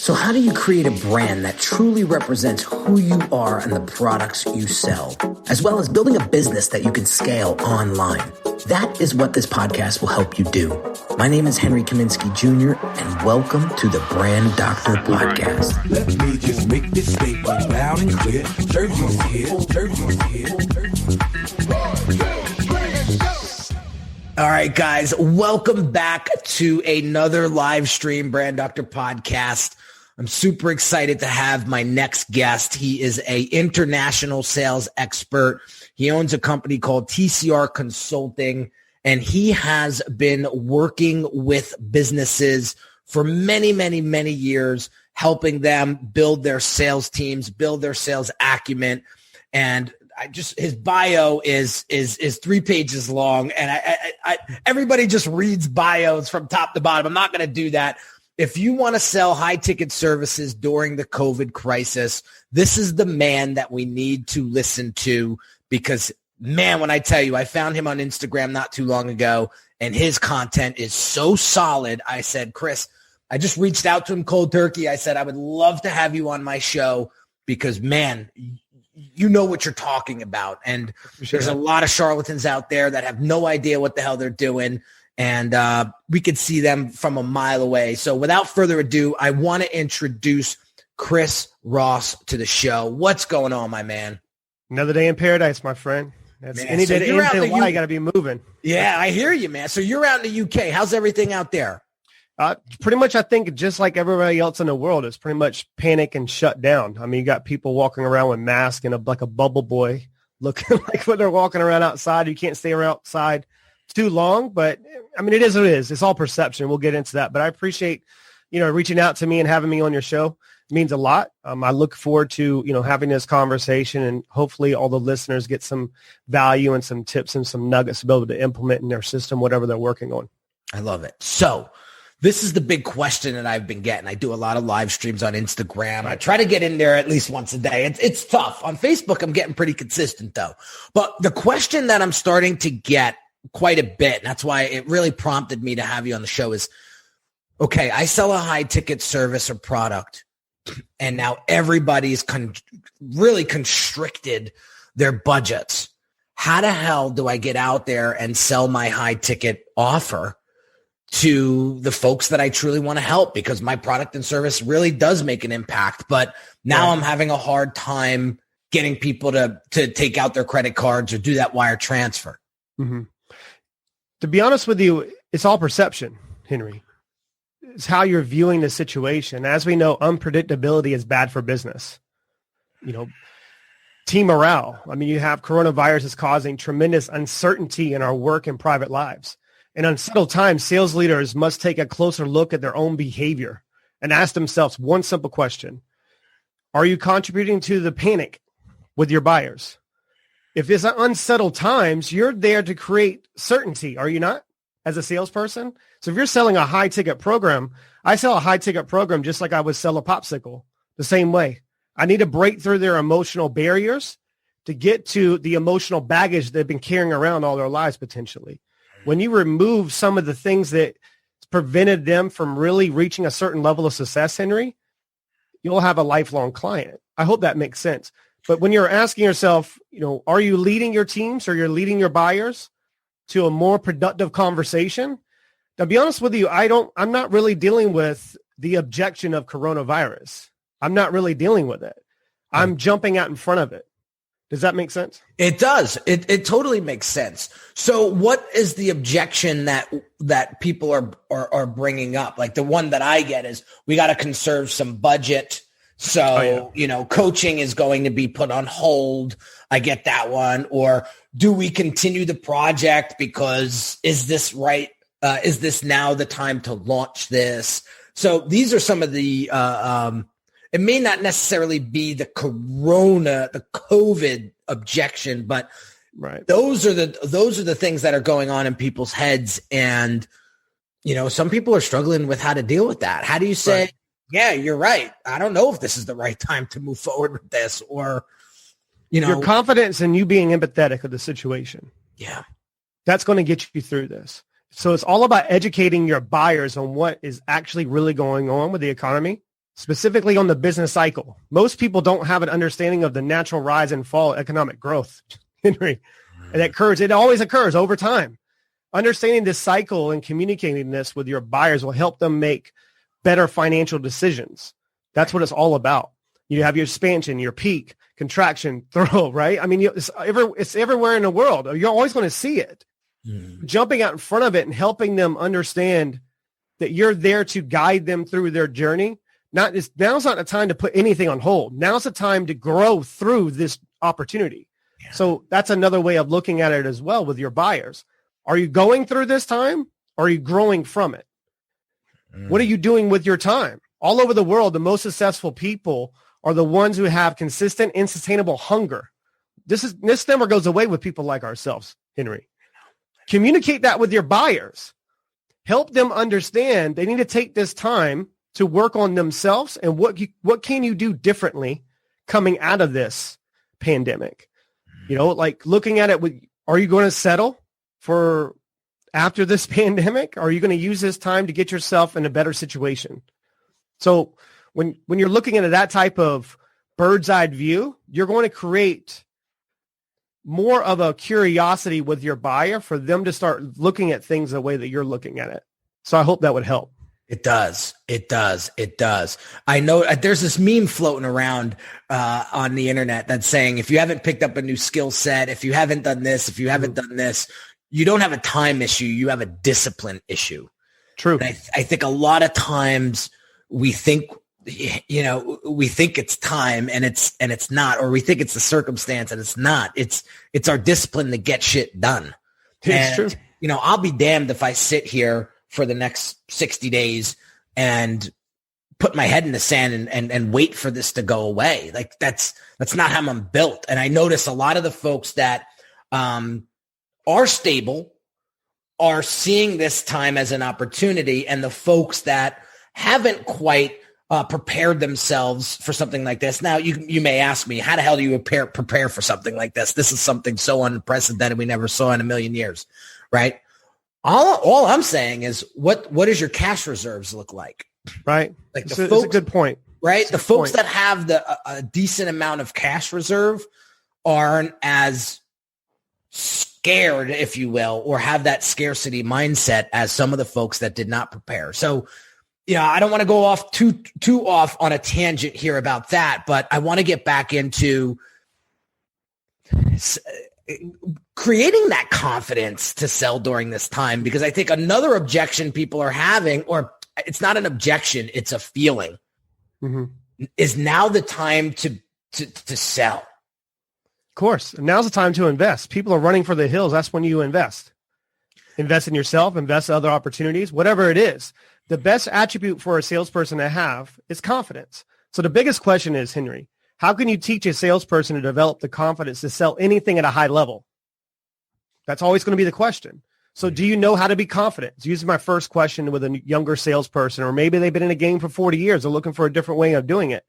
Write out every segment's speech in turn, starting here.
So how do you create a brand that truly represents who you are and the products you sell, as well as building a business that you can scale online? That is what this podcast will help you do. My name is Henry Kaminsky Jr., and welcome to the Brand Doctor Podcast. Let me just make this statement loud and clear. Jersey's here, Jersey's here. All right, guys, welcome back to another live stream Brand Doctor Podcast. I'm super excited to have my next guest. He is an international sales expert. He owns a company called TCR Consulting, and he has been working with businesses for many, many, many years, helping them build their sales teams, build their sales acumen. And his bio is 3 pages long, and I everybody just reads bios from top to bottom. I'm not going to do that. If you want to sell high-ticket services during the COVID crisis, this is the man that we need to listen to because, man, when I tell you, I found him on Instagram not too long ago, and his content is so solid. I said, Chris, I just reached out to him cold turkey. I said, I would love to have you on my show because, man, you know what you're talking about. And there's a lot of charlatans out there that have no idea what the hell they're doing. And we could see them from a mile away. So without further ado, I want to introduce Chris Ross to the show. What's going on, my man? Another day in paradise, my friend. That's man, any so day in why you got to be moving. Yeah, I hear you, man. So you're out in the UK. How's everything out there? Pretty much, I think, just like everybody else in the world, it's pretty much panic and shut down. I mean, you got people walking around with masks and like a bubble boy looking like when they're walking around outside. You can't stay around outside too long, but I mean, it is what it is. It's all perception. We'll get into that, but I appreciate, reaching out to me and having me on your show. It means a lot. I look forward to, having this conversation, and hopefully all the listeners get some value and some tips and some nuggets to be able to implement in their system, whatever they're working on. I love it. So this is the big question that I've been getting. I do a lot of live streams on Instagram. I try to get in there at least once a day. It's tough. On Facebook, I'm getting pretty consistent though. But the question that I'm starting to get quite a bit, and that's why it really prompted me to have you on the show, is, okay, I sell a high ticket service or product, and now everybody's really constricted their budgets. How the hell do I get out there and sell my high ticket offer to the folks that I truly want to help? Because my product and service really does make an impact, but now I'm having a hard time getting people to take out their credit cards or do that wire transfer. Mm-hmm. To be honest with you, it's all perception, Henry. It's how you're viewing the situation. As we know, unpredictability is bad for business. Team morale. I mean, you have coronavirus is causing tremendous uncertainty in our work and private lives. In unsettled times, sales leaders must take a closer look at their own behavior and ask themselves one simple question. Are you contributing to the panic with your buyers? If it's unsettled times, you're there to create certainty, are you not, as a salesperson? So if you're selling a high-ticket program, I sell a high-ticket program just like I would sell a popsicle, the same way. I need to break through their emotional barriers to get to the emotional baggage they've been carrying around all their lives potentially. When you remove some of the things that prevented them from really reaching a certain level of success, Henry, you'll have a lifelong client. I hope that makes sense. But when you're asking yourself, are you leading your teams or you're leading your buyers to a more productive conversation? To be honest with you, I'm not really dealing with the objection of coronavirus. I'm not really dealing with it. I'm jumping out in front of it. Does that make sense? It does. It totally makes sense. So what is the objection that people are bringing up? Like the one that I get is we got to conserve some budget. So, coaching is going to be put on hold. I get that one. Or do we continue the project because is this right? Is this now the time to launch this? So these are some of the, it may not necessarily be the COVID objection, but those are the things that are going on in people's heads. And, some people are struggling with how to deal with that. How do you say, yeah, you're right, I don't know if this is the right time to move forward with this, or, your confidence in you being empathetic of the situation. Yeah. That's going to get you through this. So it's all about educating your buyers on what is actually really going on with the economy specifically on the business cycle. Most people don't have an understanding of the natural rise and fall of economic growth, Henry. And that occurs, it always occurs over time. Understanding this cycle and communicating this with your buyers will help them make better financial decisions. That's what it's all about. You have your expansion, your peak, contraction, throw, right? I mean, it's everywhere in the world. You're always going to see it. Jumping out in front of it and helping them understand that you're there to guide them through their journey. Now's not the time to put anything on hold. Now's the time to grow through this opportunity. Yeah. So that's another way of looking at it as well with your buyers. Are you going through this time or are you growing from it? What are you doing with your time? All over the world, the most successful people are the ones who have consistent and sustainable hunger. This never goes away with people like ourselves, Henry. Communicate that with your buyers. Help them understand they need to take this time to work on themselves and what can you do differently coming out of this pandemic? Like looking at it with, are you going to settle for after this pandemic? Are you going to use this time to get yourself in a better situation? So when you're looking at that type of bird's eye view, you're going to create more of a curiosity with your buyer for them to start looking at things the way that you're looking at it. So I hope that would help. It does. It does. It does. I know there's this meme floating around on the internet that's saying, if you haven't picked up a new skill set, if you haven't done this, if you haven't done this, you don't have a time issue. You have a discipline issue. True. And I think a lot of times we think, we think it's time and it's not, or we think it's the circumstance and it's not. It's our discipline to get shit done. It's true. I'll be damned if I sit here for the next 60 days and put my head in the sand and wait for this to go away. Like that's not how I'm built. And I notice a lot of the folks that are stable are seeing this time as an opportunity, and the folks that haven't quite prepared themselves for something like this. Now, you may ask me, how the hell do you prepare for something like this? This is something so unprecedented we never saw in a million years, right? All I'm saying is, what does your cash reserves look like? Right. Like it's a good point. Right. The folks that have a decent amount of cash reserve aren't as scared, if you will, or have that scarcity mindset as some of the folks that did not prepare. So, I don't want to go off too off on a tangent here about that, but I want to get back into creating that confidence to sell during this time, because I think another objection people are having, or it's not an objection, it's a feeling, is now the time to sell. Of course. Now's the time to invest. People are running for the hills. That's when you invest. Invest in yourself, invest in other opportunities, whatever it is. The best attribute for a salesperson to have is confidence. So the biggest question is, Henry, how can you teach a salesperson to develop the confidence to sell anything at a high level? That's always going to be the question. So do you know how to be confident? It's usually my first question with a younger salesperson, or maybe they've been in a game for 40 years. They're looking for a different way of doing it.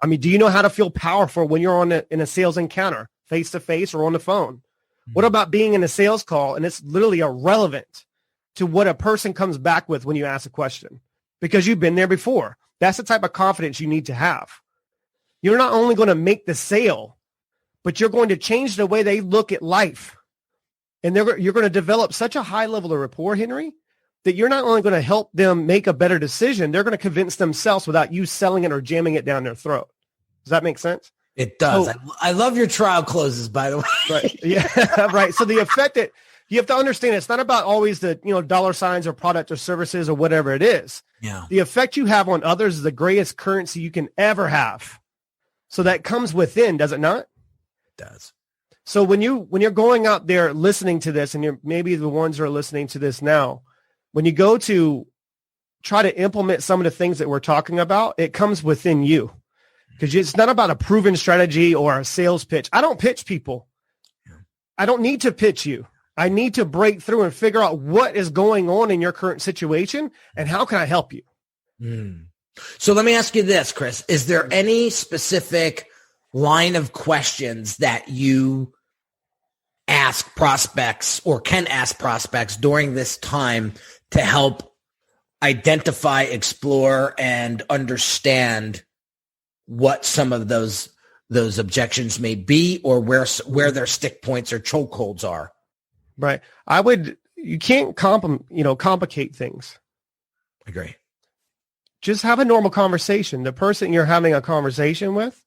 I mean, do you know how to feel powerful when you're in a sales encounter, face-to-face or on the phone? What about being in a sales call and it's literally irrelevant to what a person comes back with when you ask a question, because you've been there before? That's the type of confidence you need to have. You're not only going to make the sale, but you're going to change the way they look at life. And you're going to develop such a high level of rapport, Henry, that you're not only going to help them make a better decision, they're going to convince themselves without you selling it or jamming it down their throat. Does that make sense? It does. I love your trial closes, by the way. Right. Yeah. Right. So the effect that you have to understand, it's not about always the, dollar signs or product or services or whatever it is. Yeah. The effect you have on others is the greatest currency you can ever have. So that comes within, does it not? It does. So when you're going out there listening to this, and you're maybe the ones who are listening to this now, when you go to try to implement some of the things that we're talking about, it comes within you. Because it's not about a proven strategy or a sales pitch. I don't pitch people. I don't need to pitch you. I need to break through and figure out what is going on in your current situation and how can I help you? So let me ask you this, Chris. Is there any specific line of questions that you ask prospects or can ask prospects during this time to help, identify, explore, and understand what some of those objections may be, or where their stick points or chokeholds are. Right. You can't complicate things. Agree. Just have a normal conversation. The person you're having a conversation with,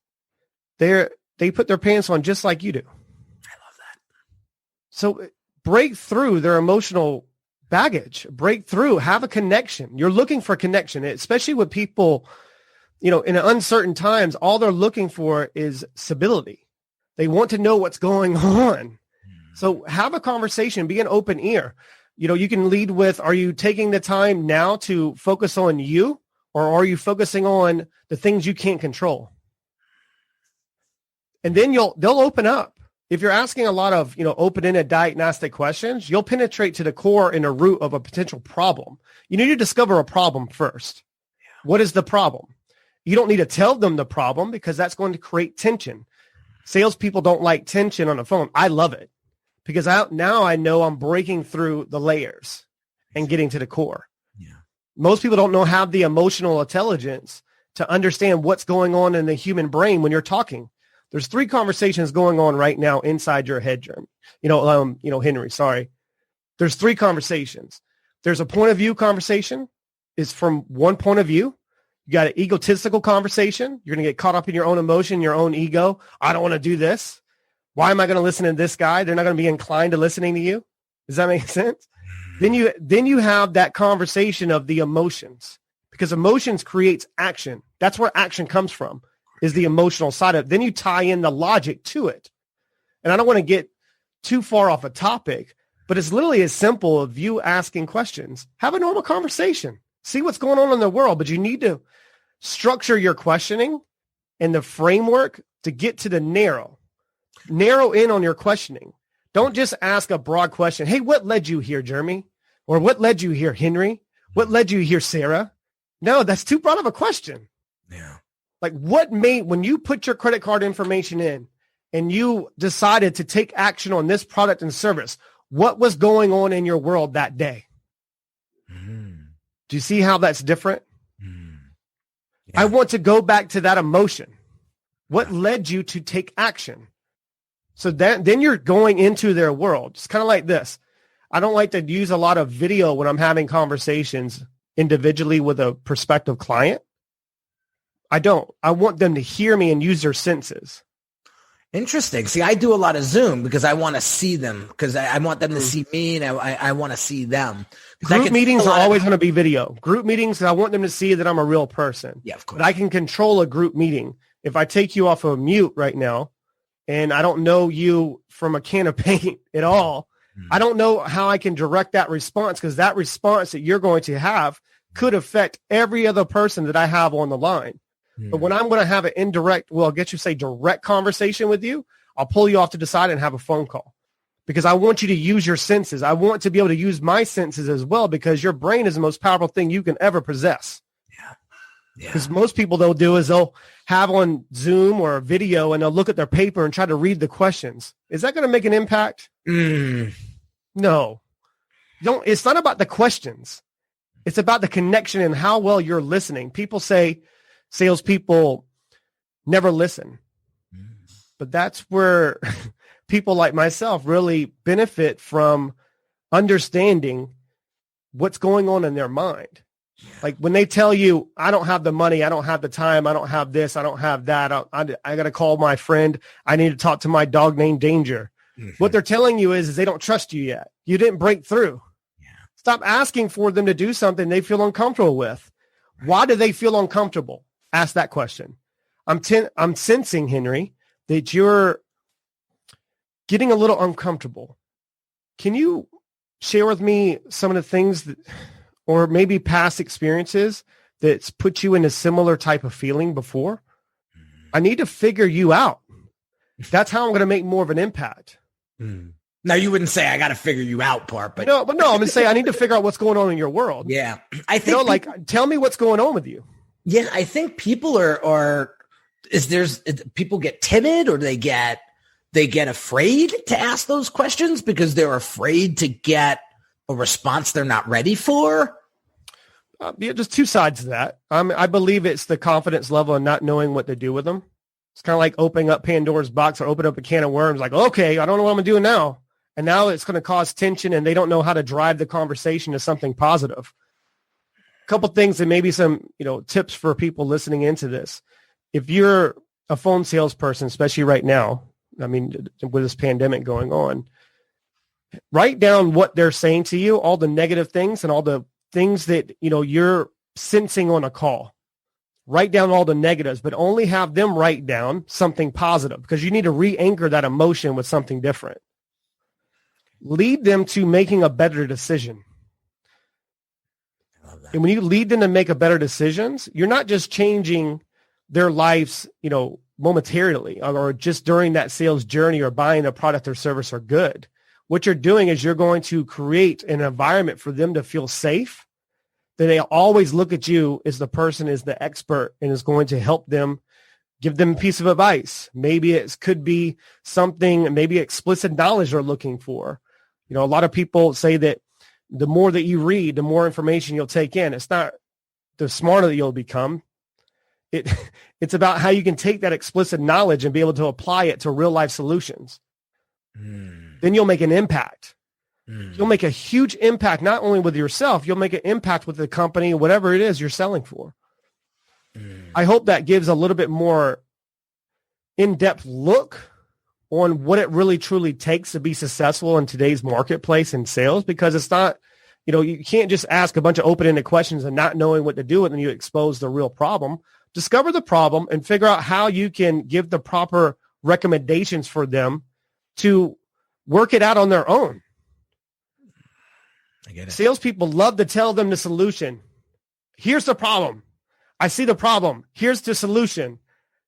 they put their pants on just like you do. I love that. So break through their emotional baggage, break through, have a connection. You're looking for connection, especially with people, in uncertain times. All they're looking for is stability. They want to know what's going on. So have a conversation, be an open ear. You can lead with, are you taking the time now to focus on you, or are you focusing on the things you can't control? And then they'll open up. If you're asking a lot of, open-ended diagnostic questions, you'll penetrate to the core and the root of a potential problem. You need to discover a problem first. What is the problem? You don't need to tell them the problem, because that's going to create tension. Salespeople don't like tension on the phone. I love it, because now I know I'm breaking through the layers and getting to the core. Yeah. Most people don't have the emotional intelligence to understand what's going on in the human brain when you're talking. There's 3 conversations going on right now inside your head, Jeremy. Henry, sorry. There's 3 conversations. There's a point of view conversation. It's from one point of view. You got an egotistical conversation. You're going to get caught up in your own emotion, your own ego. I don't want to do this. Why am I going to listen to this guy? They're not going to be inclined to listening to you. Does that make sense? Then you have that conversation of the emotions, because emotions creates action. That's where action comes from, is the emotional side of it. Then you tie in the logic to it. And I don't want to get too far off a topic, but it's literally as simple as you asking questions. Have a normal conversation. See what's going on in the world, but you need to structure your questioning and the framework to get to the narrow in on your questioning. Don't just ask a broad question. Hey, what led you here, Jeremy? Or what led you here, Henry? What led you here, Sarah? No, that's too broad of a question. Yeah. Like, when you put your credit card information in and you decided to take action on this product and service, what was going on in your world that day? Do you see how that's different? Yeah. I want to go back to that emotion. What led you to take action? So then you're going into their world. It's kind of like this. I don't like to use a lot of video when I'm having conversations individually with a prospective client. I don't. I want them to hear me and use their senses. Interesting. See, I do a lot of Zoom because I want to see them, because I want them to see me, and I want to see them. Group meetings are always going to be video. Group meetings, I want them to see that I'm a real person. Yeah, of course. But I can control a group meeting. If I take you off of mute right now, and I don't know you from a can of paint at all, I don't know how I can direct that response, because that response that you're going to have could affect every other person that I have on the line. But when I'm going to have an indirect, direct conversation with you, I'll pull you off to the side and have a phone call, because I want you to use your senses. I want to be able to use my senses as well, because your brain is the most powerful thing you can ever possess. Yeah. Because most people they'll do is they'll have on Zoom or a video and they'll look at their paper and try to read the questions. Is that going to make an impact? No. It's not about the questions. It's about the connection and how well you're listening. People say salespeople never listen. But that's where people like myself really benefit from understanding what's going on in their mind. Like when they tell you, I don't have the money, I don't have the time, I don't have this, I don't have that, I got to call my friend, I need to talk to my dog named Danger. What they're telling you is they don't trust you yet. You didn't break through. Stop asking for them to do something they feel uncomfortable with. Why do they feel uncomfortable? Ask that question. I'm sensing, Henry, that you're getting a little uncomfortable. Can you share with me some of the things that, or maybe past experiences that's put you in a similar type of feeling before? I need to figure you out. That's how I'm going to make more of an impact. Now, you wouldn't say I got to figure you out part, but no, I'm going to say I need to figure out what's going on in your world. Yeah. I think tell me what's going on with you. Yeah. I think people people get timid, or they get afraid to ask those questions because they're afraid to get a response they're not ready for. Just two sides to that. I believe it's the confidence level and not knowing what to do with them. It's kind of like opening up Pandora's box or opening up a can of worms. Like, okay, I don't know what I'm doing now. And now it's going to cause tension and they don't know how to drive the conversation to something positive. A couple things and maybe some, tips for people listening into this. If you're a phone salesperson, especially right now, with this pandemic going on, write down what they're saying to you, all the negative things and all the things that, you're sensing on a call. Write down all the negatives, but only have them write down something positive because you need to re-anchor that emotion with something different. Lead them to making a better decision. I love that. And when you lead them to make a better decisions, you're not just changing their lives, momentarily or just during that sales journey or buying a product or service or good. What you're doing is you're going to create an environment for them to feel safe, that they always look at you as the person is the expert and is going to help them, give them a piece of advice. Maybe it could be something, maybe explicit knowledge they're looking for. A lot of people say that the more that you read, the more information you'll take in. It's not the smarter that you'll become. It's about how you can take that explicit knowledge and be able to apply it to real life solutions. Then you'll make an impact. You'll make a huge impact, not only with yourself, you'll make an impact with the company, whatever it is you're selling for. I hope that gives a little bit more in-depth look on what it really truly takes to be successful in today's marketplace and sales, because it's not, you can't just ask a bunch of open-ended questions and not knowing what to do with, and you expose the real problem. Discover the problem and figure out how you can give the proper recommendations for them to work it out on their own. I get it. Salespeople love to tell them the solution. Here's the problem. I see the problem. Here's the solution.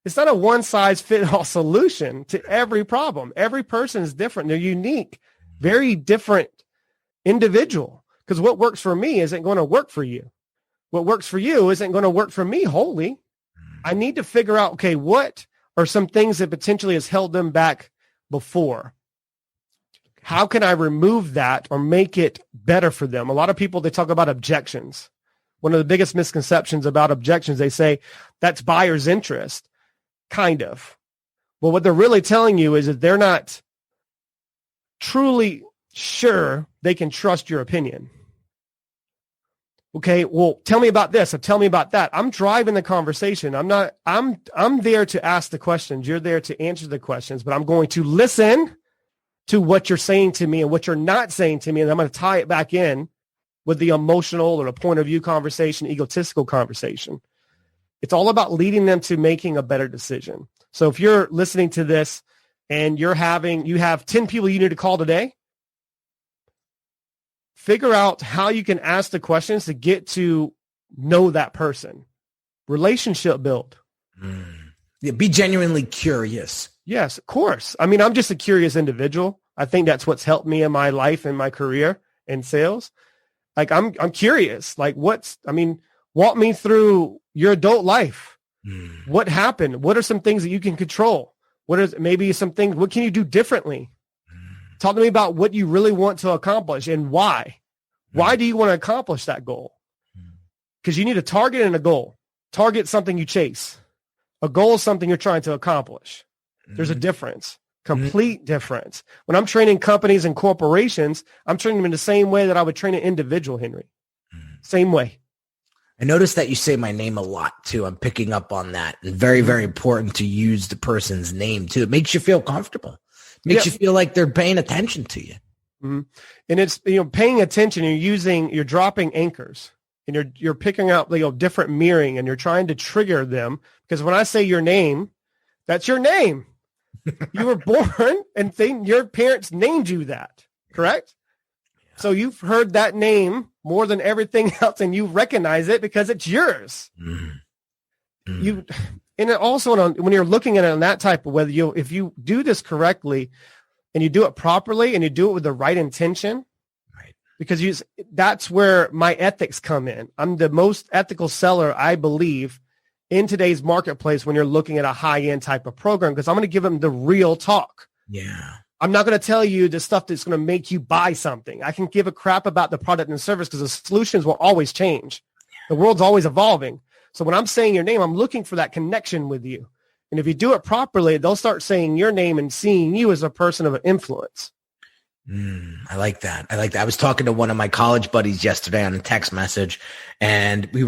It's not a one-size-fits-all solution to every problem. Every person is different. They're unique, very different individual. Because what works for me isn't going to work for you. What works for you isn't going to work for me wholly. I need to figure out, okay, what are some things that potentially has held them back before? How can I remove that or make it better for them? A lot of people, they talk about objections. One of the biggest misconceptions about objections, they say that's buyer's interest, kind of. Well, what they're really telling you is that they're not truly sure they can trust your opinion. Okay, well, tell me about this or tell me about that. I'm driving the conversation. I'm there to ask the questions. You're there to answer the questions, but I'm going to listen to what you're saying to me and what you're not saying to me. And I'm going to tie it back in with the emotional or a point of view conversation, egotistical conversation. It's all about leading them to making a better decision. So if you're listening to this and you have 10 people you need to call today, figure out how you can ask the questions to get to know that person. Relationship build. Yeah, be genuinely curious. Yes, of course. I'm just a curious individual. I think that's what's helped me in my life and my career in sales. Like I'm curious. Like walk me through your adult life. What happened? What are some things that you can control? What can you do differently? Talk to me about what you really want to accomplish and why. Why do you want to accomplish that goal? Because you need a target and a goal. Target something you chase. A goal is something you're trying to accomplish. There's a difference, complete difference. When I'm training companies and corporations, I'm training them in the same way that I would train an individual, Henry. Same way. I noticed that you say my name a lot too. I'm picking up on that. And very, very important to use the person's name too. It makes you feel comfortable. Makes you feel like they're paying attention to you. And it's, paying attention, you're dropping anchors and you're picking out, different mirroring and you're trying to trigger them. Because when I say your name, that's your name. You were born and your parents named you that, correct? Yeah. So you've heard that name more than everything else and you recognize it because it's yours. And it also, when you're looking at it in that type of way, if you do this correctly and you do it properly and you do it with the right intention, right? Because that's where my ethics come in. I'm the most ethical seller, I believe, in today's marketplace when you're looking at a high-end type of program, because I'm going to give them the real talk. Yeah. I'm not going to tell you the stuff that's going to make you buy something. I can give a crap about the product and service because the solutions will always change. The world's always evolving. So when I'm saying your name, I'm looking for that connection with you. And if you do it properly, they'll start saying your name and seeing you as a person of influence. I like that. I was talking to one of my college buddies yesterday on a text message, and he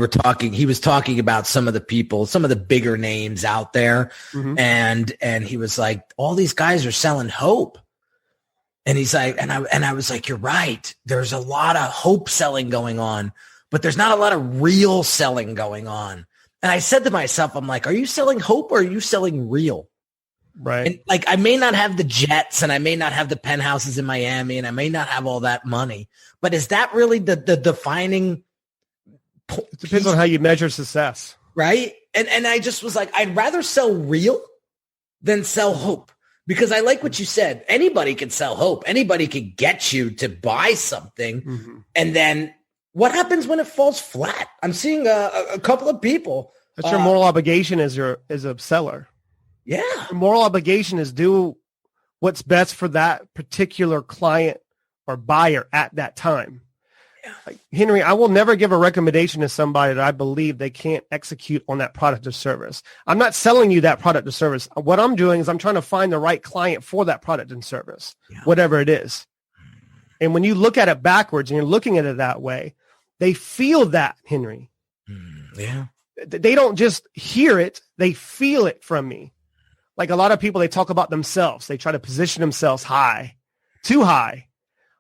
was talking about some of the people, some of the bigger names out there. Mm-hmm. And he was like, all these guys are selling hope. And he's like, and I was like, you're right. There's a lot of hope selling going on, but there's not a lot of real selling going on. And I said to myself, I'm like, are you selling hope or are you selling real? Right. And like, I may not have the jets and I may not have the penthouses in Miami and I may not have all that money, but is that really the defining? It depends on how you measure success. Right. And I just was like, I'd rather sell real than sell hope, because I like what you said. Anybody can sell hope. Anybody can get you to buy something. Mm-hmm. And then what happens when it falls flat? I'm seeing a couple of people. That's your moral obligation as a seller. Yeah. Your moral obligation is do what's best for that particular client or buyer at that time. Yeah. Like, Henry, I will never give a recommendation to somebody that I believe they can't execute on that product or service. I'm not selling you that product or service. What I'm doing is I'm trying to find the right client for that product and service, whatever it is. And when you look at it backwards and you're looking at it that way, they feel that, Henry. Yeah. They don't just hear it. They feel it from me. Like a lot of people, they talk about themselves. They try to position themselves high, too high.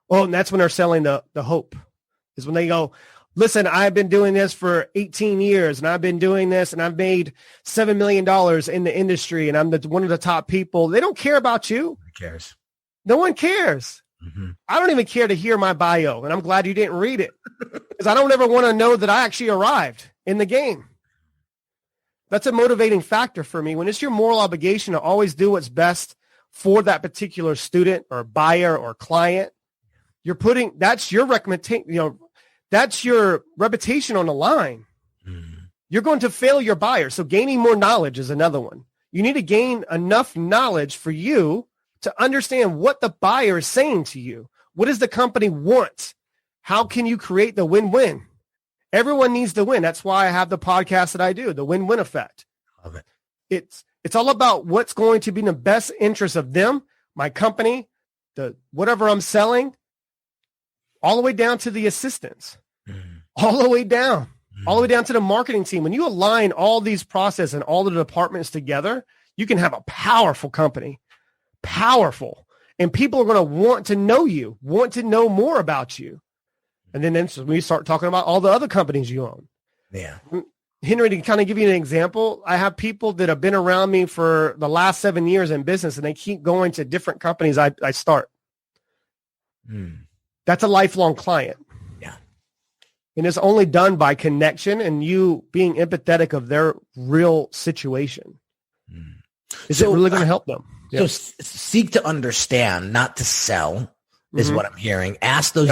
Well, and that's when they're selling the hope, is when they go, listen, I've been doing this for 18 years and I've been doing this and I've made $7 million in the industry and I'm one of the top people. They don't care about you. Who cares? No one cares. Mm-hmm. I don't even care to hear my bio, and I'm glad you didn't read it, because I don't ever want to know that I actually arrived in the game. That's a motivating factor for me. When it's your moral obligation to always do what's best for that particular student or buyer or client, that's your recommendation, that's your reputation on the line. Mm. You're going to fail your buyer. So gaining more knowledge is another one. You need to gain enough knowledge for you to understand what the buyer is saying to you. What does the company want? How can you create the win-win? Everyone needs to win. That's why I have the podcast that I do, the win-win effect. Love it. It's all about what's going to be in the best interest of them, my company, whatever I'm selling, all the way down to the assistants, all the way down to the marketing team. When you align all these processes and all the departments together, you can have a powerful company, powerful, and people are going to want to know you, want to know more about you. And then we start talking about all the other companies you own. Yeah. Henry, to kind of give you an example, I have people that have been around me for the last 7 years in business, and they keep going to different companies I start. That's a lifelong client. Yeah. And it's only done by connection and you being empathetic of their real situation. Is it really going to help them? So seek to understand, not to sell, is what I'm hearing. Ask those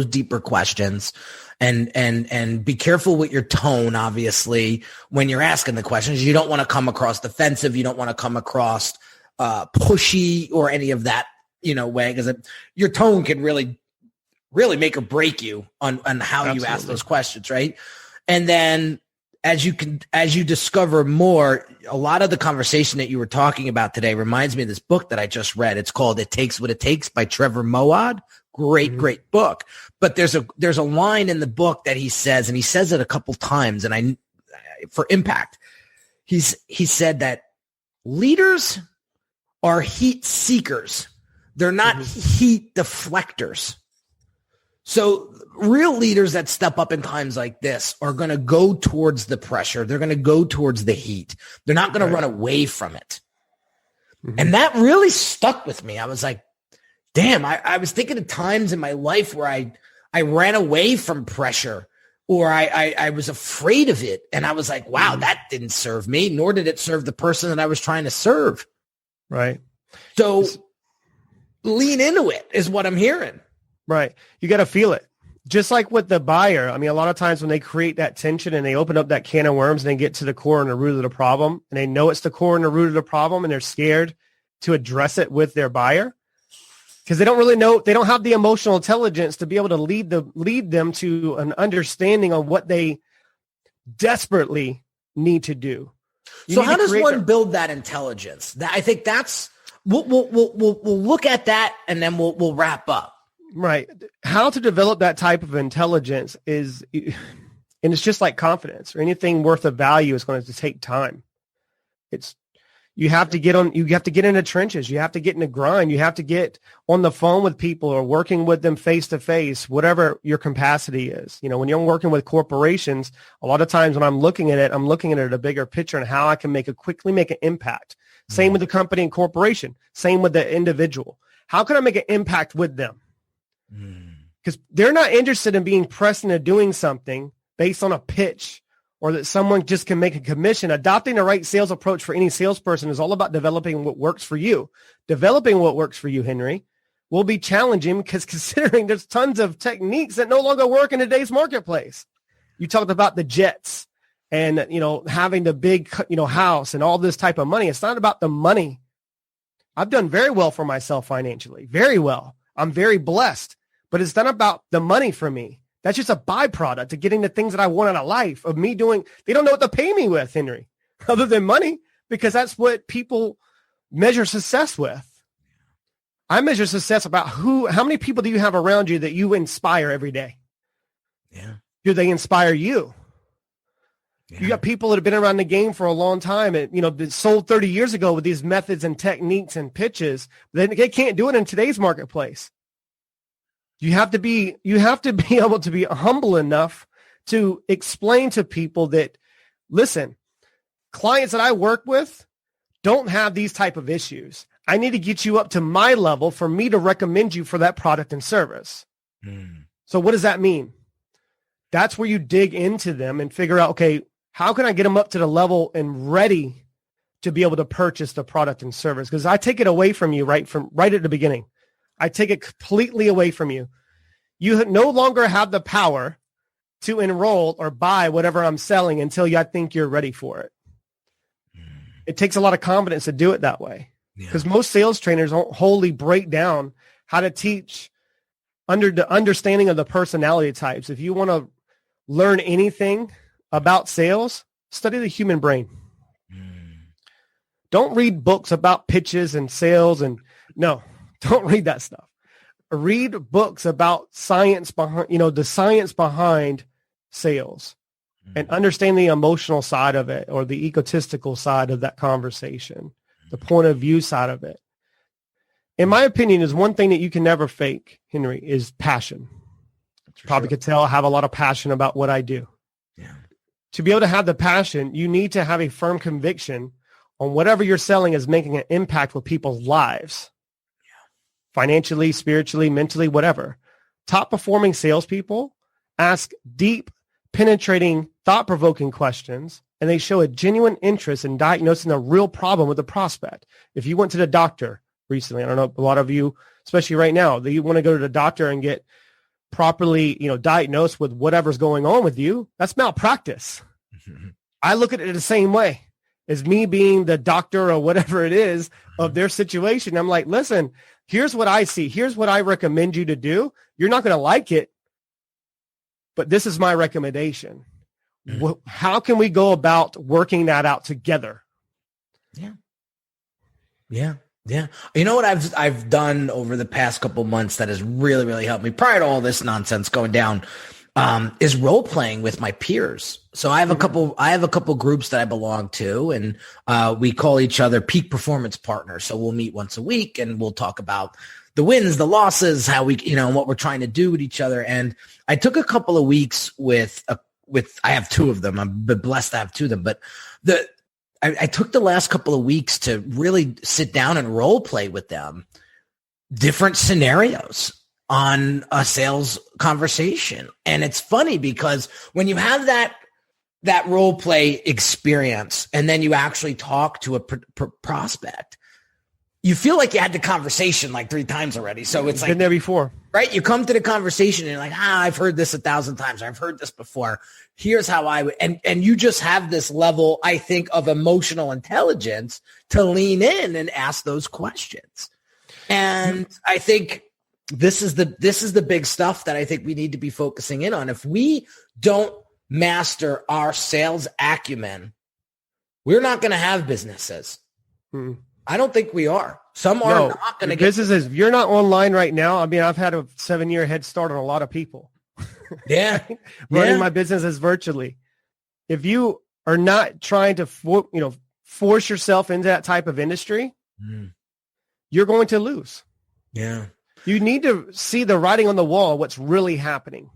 deeper questions, and be careful with your tone. Obviously, when you're asking the questions, you don't want to come across defensive. You don't want to come across pushy or any of that, way, because your tone can really make or break you on how you ask those questions, right? And then as you discover more, a lot of the conversation that you were talking about today reminds me of this book that I just read. It's called It Takes What It Takes by Trevor Moawad. Great book. But there's a line in the book that he says, and he says it a couple times, and for impact, he said that leaders are heat seekers. They're not heat deflectors. So real leaders that step up in times like this are going to go towards the pressure. They're going to go towards the heat. They're not going to run away from it. And that really stuck with me. I was like, damn, I was thinking of times in my life where I ran away from pressure, or I was afraid of it. And I was like, wow, that didn't serve me, nor did it serve the person that I was trying to serve. Right. So lean into it is what I'm hearing. Right. You got to feel it. Just like with the buyer. I mean, a lot of times when they create that tension and they open up that can of worms and they get to the core and the root of the problem, and they know it's the core and the root of the problem, and they're scared to address it with their buyer, because they don't really know, they don't have the emotional intelligence to be able to lead them to an understanding of what they desperately need to do. So how does one build that intelligence? I think that's, we'll look at that and then we'll wrap up. Right. How to develop that type of intelligence is, and it's just like confidence or anything worth of value is going to take time. You have to get in the trenches. You have to get in the grind. You have to get on the phone with people or working with them face to face, whatever your capacity is. You know, when you're working with corporations, a lot of times when I'm looking at it at a bigger picture and how I can quickly make an impact. Same with the company and corporation. Same with the individual. How can I make an impact with them? Because they're not interested in being pressed into doing something based on a pitch or that someone just can make a commission. Adopting the right sales approach for any salesperson is all about developing what works for you. Developing what works for you, Henry, will be challenging because considering there's tons of techniques that no longer work in today's marketplace. You talked about the jets and, you know, having the big, you know, house and all this type of money. It's not about the money. I've done very well for myself financially, very well. I'm very blessed, but it's not about the money for me. That's just a byproduct of getting the things that I want out of life, of me doing. They don't know what to pay me with, Henry, other than money, because that's what people measure success with. I measure success about how many people do you have around you that you inspire every day? Yeah. Do they inspire you? Yeah. You got people that have been around the game for a long time and, you know, been sold 30 years ago with these methods and techniques and pitches. They can't do it in today's marketplace. You have to be able to be humble enough to explain to people that, listen, clients that I work with don't have these type of issues. I need to get you up to my level for me to recommend you for that product and service. So what does that mean? That's where you dig into them and figure out, okay, how can I get them up to the level and ready to be able to purchase the product and service? Because I take it away from you right at the beginning. I take it completely away from you. You no longer have the power to enroll or buy whatever I'm selling until I think you're ready for it. It takes a lot of confidence to do it that way because most sales trainers don't wholly break down how to teach under the understanding of the personality types. If you want to learn anything about sales, study the human brain. Don't read books about pitches and sales no, don't read that stuff. Read books about science behind, the science behind sales and understand the emotional side of it or the egotistical side of that conversation, the point of view side of it. In my opinion, is one thing that you can never fake, Henry, is passion. Probably could tell I have a lot of passion about what I do. Yeah. To be able to have the passion, you need to have a firm conviction on whatever you're selling is making an impact with people's lives. Financially, spiritually, mentally, whatever. Top performing salespeople ask deep, penetrating, thought-provoking questions, and they show a genuine interest in diagnosing a real problem with the prospect. If you went to the doctor recently, I don't know, a lot of you, especially right now, that you want to go to the doctor and get properly, diagnosed with whatever's going on with you, that's malpractice. I look at it the same way as me being the doctor or whatever it is of their situation. I'm like, listen, here's what I see. Here's what I recommend you to do. You're not going to like it, but this is my recommendation. How can we go about working that out together? Yeah. You know what I've done over the past couple months that has really, really helped me prior to all this nonsense going down is role playing with my peers. So I have a couple groups that I belong to, and we call each other peak performance partners. So we'll meet once a week and we'll talk about the wins, the losses, how we, what we're trying to do with each other. And I took a couple of weeks with I have two of them. I'm blessed to have two of them, but I took the last couple of weeks to really sit down and role play with them different scenarios on a sales conversation. And it's funny because when you have that role play experience and then you actually talk to a prospect, you feel like you had the conversation like 3 times already. So it's like been there before, right? You come to the conversation and you're like, I've heard this 1,000 times. I've heard this before. Here's how I would, and you just have this level, I think, of emotional intelligence to lean in and ask those questions. And I think this is the big stuff that I think we need to be focusing in on. If we don't master our sales acumen, we're not going to have businesses. I don't think we are. Some are not going to get businesses. If you're not online right now, I mean, I've had a 7-year head start on a lot of people. Yeah. Running my businesses virtually. If you are not trying to, force yourself into that type of industry, you're going to lose. Yeah. You need to see the writing on the wall, what's really happening.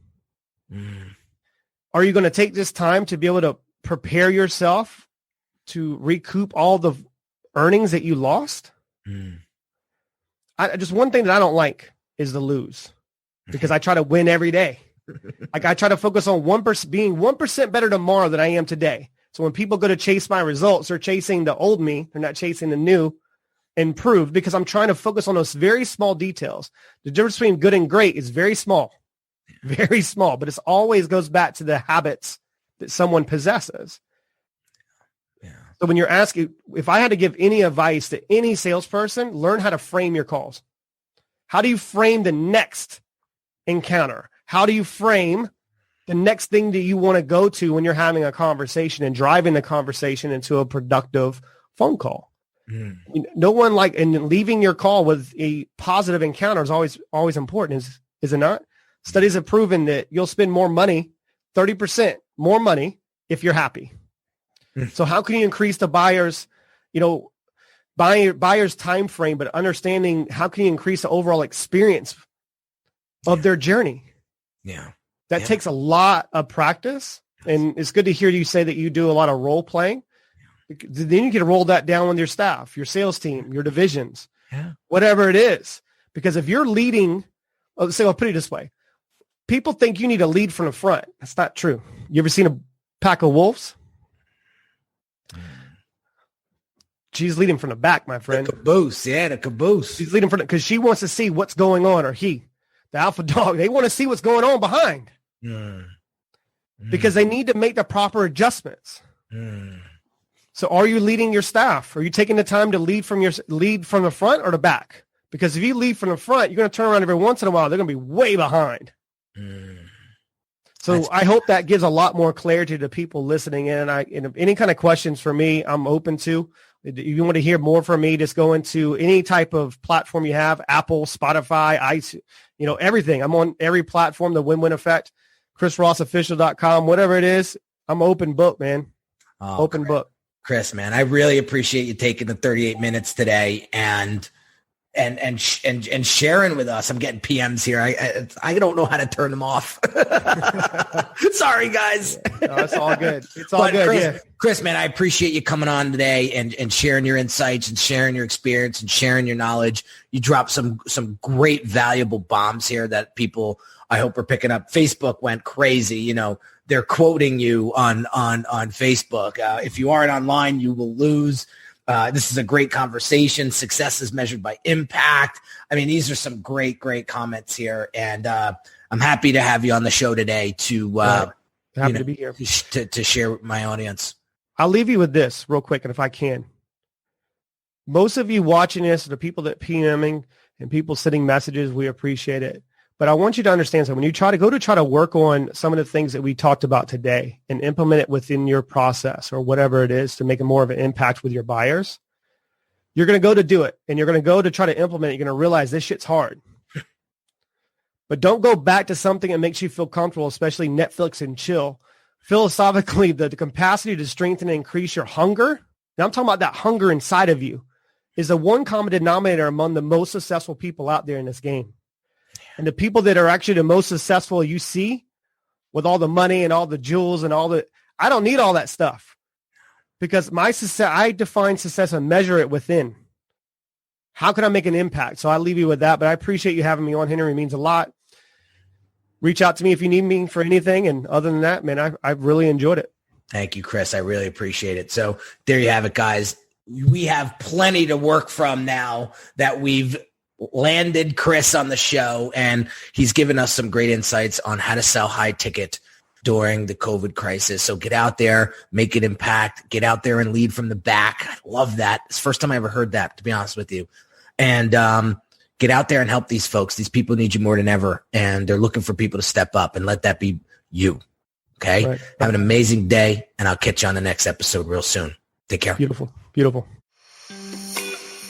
Are you going to take this time to be able to prepare yourself to recoup all the earnings that you lost? Just one thing that I don't like is the lose, because I try to win every day. Like, I try to focus on 1%, being 1% better tomorrow than I am today. So when people go to chase my results, they're chasing the old me. They're not chasing the new improved, because I'm trying to focus on those very small details. The difference between good and great is very small, but it always goes back to the habits that someone possesses. So when you're asking, if I had to give any advice to any salesperson, learn how to frame your calls. How do you frame the next encounter? How do you frame the next thing that you want to go to when you're having a conversation and driving the conversation into a productive phone call? No one and leaving your call with a positive encounter is always important, is it not? Studies have proven that you'll spend more money, 30% more money, if you're happy. So how can you increase the buyer's time frame, but understanding how can you increase the overall experience of their journey? That takes a lot of practice. And it's good to hear you say that you do a lot of role playing. Then you can roll that down with your staff, your sales team, your divisions, whatever it is. Because if you're leading, I'll put it this way. People think you need to lead from the front. That's not true. You ever seen a pack of wolves? She's leading from the back, my friend. The caboose. Yeah, the caboose. She's leading from because she wants to see what's going on, or the alpha dog, they want to see what's going on behind. Because they need to make the proper adjustments. So are you leading your staff? Are you taking the time to lead from the front or the back? Because if you lead from the front, you're going to turn around every once in a while. They're going to be way behind. So I hope that gives a lot more clarity to people listening in. And if any kind of questions for me, I'm open to. If you want to hear more from me, just go into any type of platform you have, Apple, Spotify, iTunes, everything. I'm on every platform, the Win-Win Effect, ChrisRossOfficial.com, whatever it is. I'm open book, man. Open book. Chris, man, I really appreciate you taking the 38 minutes today and sharing with us. I'm getting PMs here. I don't know how to turn them off. Sorry, guys. No, it's all good. It's all good. Chris, man, I appreciate you coming on today and sharing your insights and sharing your experience and sharing your knowledge. You dropped some great valuable bombs here that people, I hope, are picking up. Facebook went crazy. They're quoting you on Facebook. If you aren't online, you will lose. This is a great conversation. Success is measured by impact. I mean, these are some great comments here. And I'm happy to have you on the show today to happy to be here. To share with my audience. I'll leave you with this real quick, and if I can. Most of you watching this, the people that PMing and people sending messages, we appreciate it. But I want you to understand something. When you try to work on some of the things that we talked about today and implement it within your process or whatever it is to make a more of an impact with your buyers, you're going to go to do it, and you're going to go to try to implement it. You're going to realize this shit's hard. But don't go back to something that makes you feel comfortable, especially Netflix and chill. Philosophically, the capacity to strengthen and increase your hunger, now I'm talking about that hunger inside of you, is the one common denominator among the most successful people out there in this game. And the people that are actually the most successful you see with all the money and all the jewels and I don't need all that stuff, because my success, I define success and measure it within. How can I make an impact? So I leave you with that, but I appreciate you having me on, Henry. It means a lot. Reach out to me if you need me for anything. And other than that, man, I've really enjoyed it. Thank you, Chris. I really appreciate it. So there you have it, guys. We have plenty to work from now that we've landed Chris on the show, and he's given us some great insights on how to sell high ticket during the COVID crisis. So get out there, make an impact, get out there and lead from the back. I love that. It's the first time I ever heard that, to be honest with you. And, Get out there and help these folks. These people need you more than ever, and they're looking for people to step up, and let that be you. Okay? Right. Have an amazing day, and I'll catch you on the next episode real soon. Take care. Beautiful. Beautiful.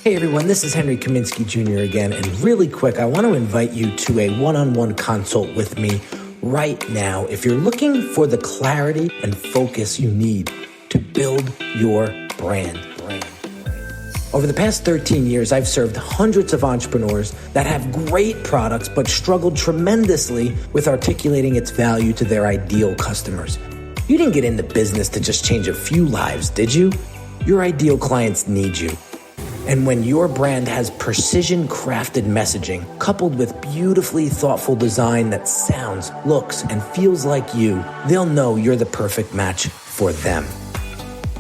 Hey everyone, this is Henry Kaminsky Jr. again, and really quick, I want to invite you to a one-on-one consult with me right now if you're looking for the clarity and focus you need to build your brand. Over the past 13 years, I've served hundreds of entrepreneurs that have great products but struggled tremendously with articulating its value to their ideal customers. You didn't get into business to just change a few lives, did you? Your ideal clients need you. And when your brand has precision-crafted messaging coupled with beautifully thoughtful design that sounds, looks, and feels like you, they'll know you're the perfect match for them.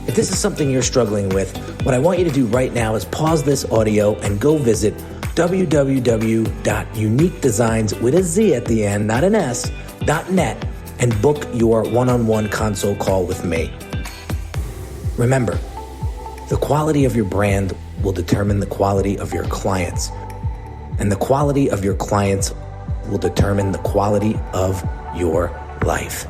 If this is something you're struggling with, what I want you to do right now is pause this audio and go visit www.uniquedesigns with a Z at the end, not an S, .net, and book your one-on-one consult call with me. Remember, the quality of your brand will determine the quality of your clients, and the quality of your clients will determine the quality of your life.